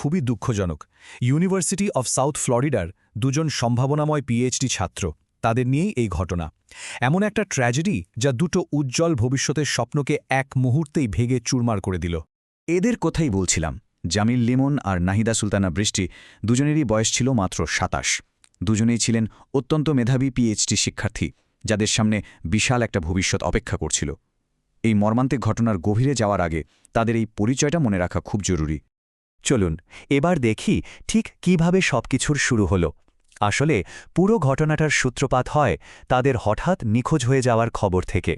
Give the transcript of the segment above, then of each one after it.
খুবই দুঃখজনক। University of south ফ্লোরিডার দুজন সম্ভাবনাময় পিএইচডি ছাত্র, তাদের নিয়েই এই ঘটনা। এমন একটা ট্র্যাজেডি যা দুটো উজ্জ্বল ভবিষ্যতের স্বপ্নকে এক মুহূর্তেই ভেঙে চুরমার করে দিল। এদের কথাই বলছিলাম। জামিল লিমন আর নাহিদা সুলতানা বৃষ্টি দুজনেরই বয়স ছিল মাত্র ২৭। দুজনেই ছিলেন অত্যন্ত মেধাবী পিএইচডি শিক্ষার্থী, যাদের সামনে বিশাল একটা ভবিষ্যৎ অপেক্ষা করছিল। এই মর্মান্তিক ঘটনার গভীরে যাওয়ার আগে তাদের এই পরিচয়টা মনে রাখা খুব জরুরি। চলুন এবার দেখি ঠিক কিভাবে সবকিছুর শুরু হলো। আসলে পুরো ঘটনাটার সূত্রপাত হয় তাদের হঠাৎ নিখোঁজ হয়ে যাওয়ার খবর থেকে।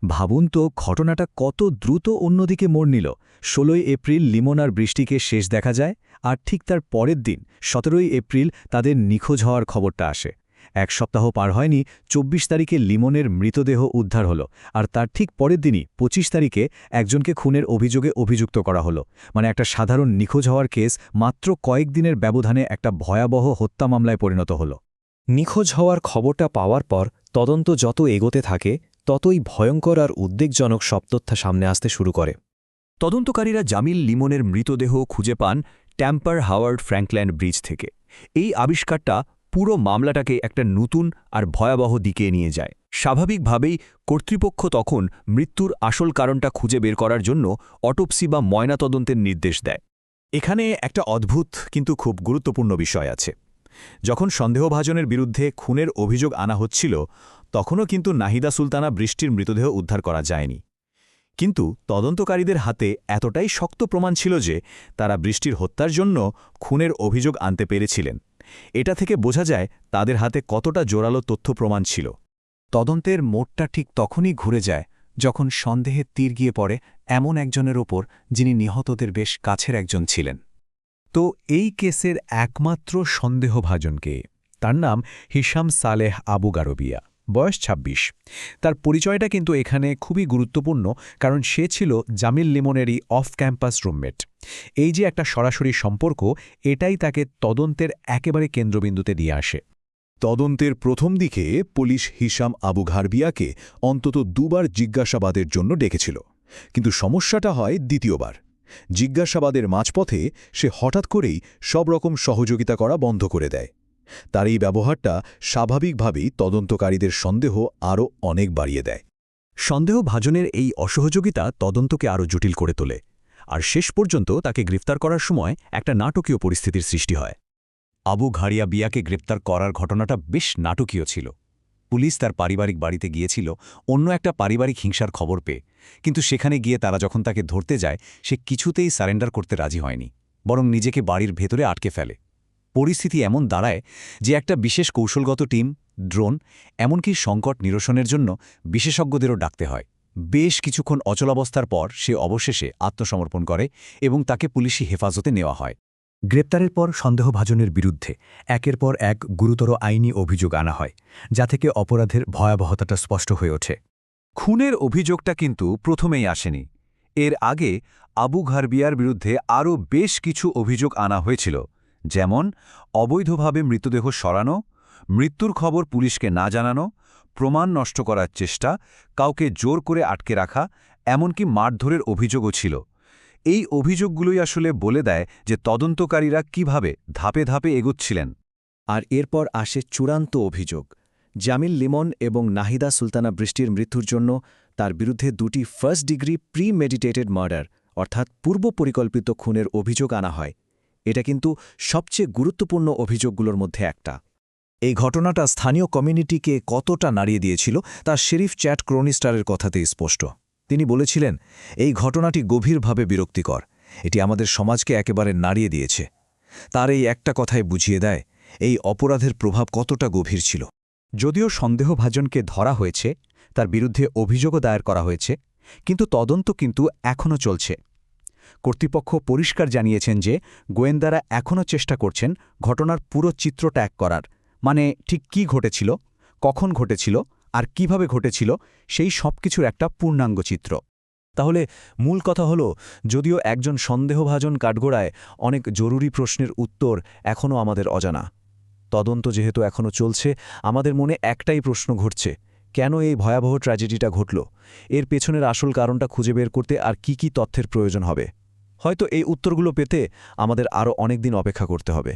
ভাবুন তো ঘটনাটা কত দ্রুত অন্যদিকে মোড় নিল। ১৬ এপ্রিল লিমন আর বৃষ্টিকে শেষ দেখা যায়, আর ঠিক তার পরের দিন ১৭ এপ্রিল তাদের নিখোঁজ হওয়ার খবরটা আসে। এক সপ্তাহ পার হয়নি ২৪ তারিখে লিমনের মৃতদেহ উদ্ধার হলো, আর তার ঠিক পরের দিনই ২৫ তারিখে একজনকে খুনের অভিযোগে অভিযুক্ত করা হলো। মানে একটা সাধারণ নিখোঁজ হওয়ার কেস মাত্র কয়েকদিনের ব্যবধানে একটা ভয়াবহ হত্যা মামলায় পরিণত হলো। নিখোঁজ হওয়ার খবরটা পাওয়ার পর তদন্ত যত এগোতে থাকে ততই ভয়ঙ্কর আর উদ্বেগজনক সব তথ্য সামনে আসতে শুরু করে। তদন্তকারীরা জামিল লিমনের মৃতদেহ খুঁজে পান ট্যাম্পার হাওয়ার্ড ফ্র্যাঙ্কল্যান্ড ব্রিজ থেকে। এই আবিষ্কারটা পুরো মামলাটাকে একটা নতুন আর ভয়াবহ দিকে নিয়ে যায়। স্বাভাবিকভাবেই কর্তৃপক্ষ তখন মৃত্যুর আসল কারণটা খুঁজে বের করার জন্য অটোপসি বা ময়নাতদন্তের নির্দেশ দেয়। এখানে একটা অদ্ভুত কিন্তু খুব গুরুত্বপূর্ণ বিষয় আছে। যখন সন্দেহভাজনের বিরুদ্ধে খুনের অভিযোগ আনা হচ্ছিল, তখনও কিন্তু নাহিদা সুলতানা বৃষ্টির মৃতদেহ উদ্ধার করা যায়নি। কিন্তু তদন্তকারীদের হাতে এতটাই শক্ত প্রমাণ ছিল যে তারা বৃষ্টির হত্যার জন্য খুনের অভিযোগ আনতে পেরেছিলেন। এটা থেকে বোঝা যায় তাদের হাতে কতটা জোরালো তথ্য প্রমাণ ছিল। তদন্তের মোড়টা ঠিক তখনই ঘুরে যায় যখন সন্দেহের তীর গিয়ে পড়ে এমন একজনের ওপর যিনি নিহতদের বেশ কাছের একজন ছিলেন। তো এই কেসের একমাত্র সন্দেহভাজনকে, তার নাম হিশাম সালেহ আবু গারবিয়া, বয়স ২৬। তার পরিচয়টা কিন্তু এখানে খুবই গুরুত্বপূর্ণ, কারণ সে ছিল জামিল লিমনেরই অফ ক্যাম্পাস রুমমেট। এই যে একটা সরাসরি সম্পর্ক, এটাই তাকে তদন্তের একেবারে কেন্দ্রবিন্দুতে নিয়ে আসে। তদন্তের প্রথম দিকে পুলিশ হিশাম আবু গারবিয়াকে অন্তত দুবার জিজ্ঞাসাবাদের জন্য ডেকেছিল, কিন্তু সমস্যাটা হয় দ্বিতীয়বার। জিজ্ঞাসাবাদের মাঝপথে সে হঠাৎ করেই সব রকম সহযোগিতা করা বন্ধ করে দেয়। তার এই ব্যবহারটা স্বাভাবিকভাবেই তদন্তকারীদের সন্দেহ আরও অনেক বাড়িয়ে দেয়। সন্দেহভাজনের এই অসহযোগিতা তদন্তকে আরও জটিল করে তোলে, আর শেষ পর্যন্ত তাকে গ্রেফতার করার সময় একটা নাটকীয় পরিস্থিতির সৃষ্টি হয়। আবু গারবিয়াকে গ্রেপ্তার করার ঘটনাটা বেশ নাটকীয় ছিল। পুলিশ তার পারিবারিক বাড়িতে গিয়েছিল অন্য একটা পারিবারিক হিংসার খবর পেয়ে, কিন্তু সেখানে গিয়ে তারা যখন তাকে ধরতে যায়, সে কিছুতেই সারেন্ডার করতে রাজি হয়নি, বরং নিজেকে বাড়ির ভেতরে আটকে ফেলে। পরিস্থিতি এমন দাঁড়ায় যে একটা বিশেষ কৌশলগত টিম, ড্রোন, এমনকি সংকট নিরসনের জন্য বিশেষজ্ঞদেরও ডাকতে হয়। বেশ কিছুক্ষণ অচলাবস্থার পর সে অবশেষে আত্মসমর্পণ করে এবং তাকে পুলিশি হেফাজতে নেওয়া হয়। গ্রেপ্তারের পর সন্দেহভাজনের বিরুদ্ধে একের পর এক গুরুতর আইনি অভিযোগ আনা হয়, যা থেকে অপরাধের ভয়াবহতাটা স্পষ্ট হয়ে ওঠে। খুনের অভিযোগটা কিন্তু প্রথমেই আসেনি। এর আগে আবু গারবিয়ার বিরুদ্ধে আরও বেশ কিছু অভিযোগ আনা হয়েছিল, যেমন অবৈধভাবে মৃতদেহ সরানো, মৃত্যুর খবর পুলিশকে না জানানো, প্রমাণ নষ্ট করার চেষ্টা, কাউকে জোর করে আটকে রাখা, এমনকি মারধরের অভিযোগও ছিল। এই অভিযোগগুলোই আসলে বলে দেয় যে তদন্তকারীরা কিভাবে ধাপে ধাপে এগোচ্ছিলেন। আর এরপর আসে চূড়ান্ত অভিযোগ। জামিল লিমন এবং নাহিদা সুলতানা বৃষ্টির মৃত্যুর জন্য তার বিরুদ্ধে দুটি ফার্স্ট ডিগ্রি প্রি-মেডিটেটেড মার্ডার অর্থাৎ পূর্ব পরিকল্পিত খুনের অভিযোগ আনা হয়। এটা কিন্তু সবচেয়ে গুরুত্বপূর্ণ অভিযোগগুলোর মধ্যে একটা। এই ঘটনাটা স্থানীয় কমিউনিটিকে কতটা নাড়িয়ে দিয়েছিল তা শেরিফ চ্যাট ক্রনিস্টারের কথাতেই স্পষ্ট। তিনি বলেছিলেন, এই ঘটনাটি গভীরভাবে বিরক্তিকর, এটি আমাদের সমাজকে একেবারে নাড়িয়ে দিয়েছে। তার এই একটা কথাই বুঝিয়ে দেয় এই অপরাধের প্রভাব কতটা গভীর ছিল। যদিও সন্দেহভাজনকে ধরা হয়েছে, তার বিরুদ্ধে অভিযোগও দায়ের করা হয়েছে, কিন্তু তদন্ত কিন্তু এখনও চলছে। কর্তৃপক্ষ পরিষ্কার জানিয়েছেন যে গোয়েন্দারা এখনও চেষ্টা করছেন ঘটনার পুরো চিত্র ট্যাগ করার, মানে ঠিক কী ঘটেছিল, কখন ঘটেছিল আর কিভাবে ঘটেছিল, সেই সবকিছুর একটা পূর্ণাঙ্গ চিত্র। তাহলে মূল কথা হলো, যদিও একজন সন্দেহভাজন কাঠগোড়ায় অনেক জরুরি প্রশ্নের উত্তর এখনও আমাদের অজানা। তদন্ত যেহেতু এখনও চলছে, আমাদের মনে একটাই প্রশ্ন ঘটছে, কেন এই ভয়াবহ ট্র্যাজেডিটা ঘটল? এর পেছনের আসল কারণটা খুঁজে বের করতে আর কি তথ্যের প্রয়োজন হবে? হয়তো এই উত্তরগুলো পেতে আমাদের আরও অনেক দিন অপেক্ষা করতে হবে।